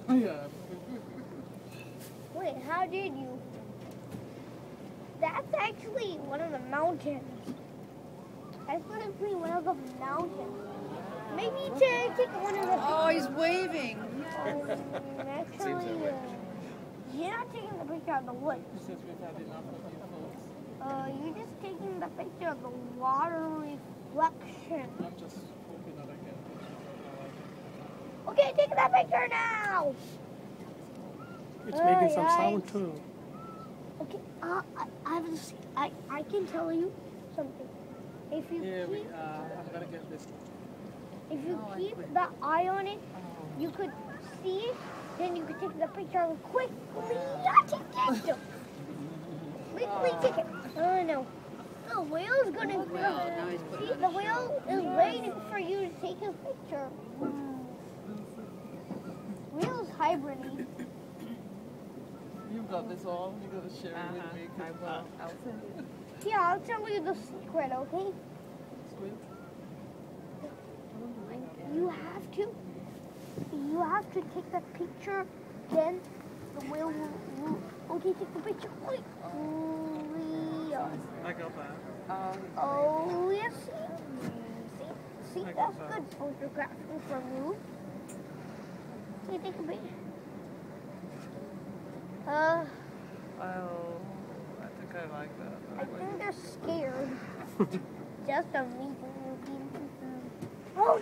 Yeah. Wait, how did you? That's actually one of the mountains. That's actually one of the mountains. Maybe to take one of the. Oh, he's waving. Actually, you're not taking the picture of the woods. He says we've had enough of you folks. You're just taking the picture of the water reflection. I'm just hoping that I get a picture of how I Okay, take that picture now. It's making some sound too. Okay, I can tell you something. If you keep, I'm gonna get this. if you keep the eye on it, you could see it. Then you could take the picture and quickly take it. Quickly take it. Oh no, the whale's gonna go. See, the whale is waiting for you to take his picture. Whale's hibernating. You've got this all. You're gonna share it with me. I will. I'll send it. Yeah, I'll tell you the secret, okay? Squid? You have to take the picture, then the whale will okay, take the picture quickly. I got that. Oh, yes. See, that's good photographing from you. Okay, take a picture. Oh, I think I like that. I think they're scared. Just a meeting. Oh,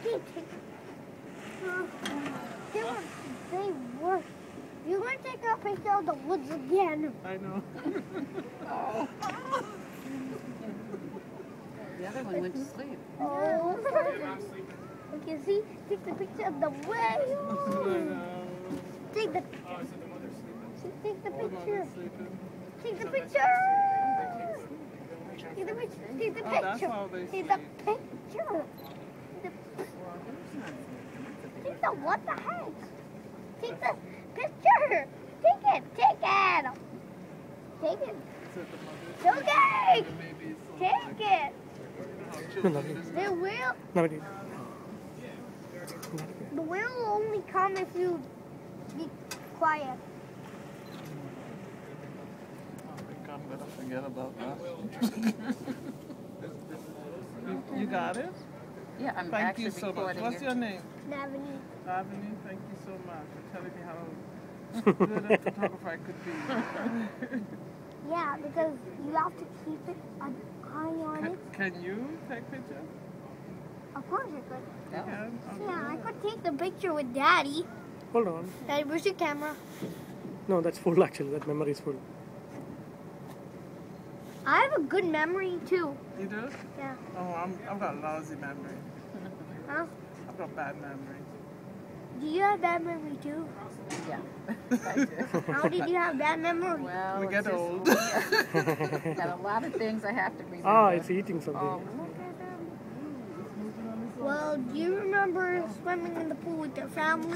they were. You're going to take a picture of the woods again. I know. The other one went to sleep. Oh. Okay, see? Take the picture of the whale. Take the Take the picture. Take the picture. Take the picture. Take the picture. That's how they Take the picture. Take the what the heck? Take the picture. Take it. Take it. Take it. Okay. Take it. The whale. The whale will only come if you be quiet. I'm gonna forget about that. You got it? Yeah, I'm Thank actually you so much. recording What's your name? Navani. Avani, thank you so much for telling me how good a photographer I could be. Yeah, because you have to keep it an eye on it. Can you take pictures? Of course I could. You can? Yeah, I could take the picture with Daddy. Hold on. Daddy, where's your camera? No, that's full actually. That memory is full. I have a good memory too. You do? Yeah. Oh, I've got lousy memory. Huh? I've got bad memory. Do you have bad memory too? Yeah, I do. How did you have bad memory? Well, We it's get just- old. Got a lot of things I have to remember. Ah, it's eating something. Oh, look at them. Well, do you remember swimming in the pool with your family?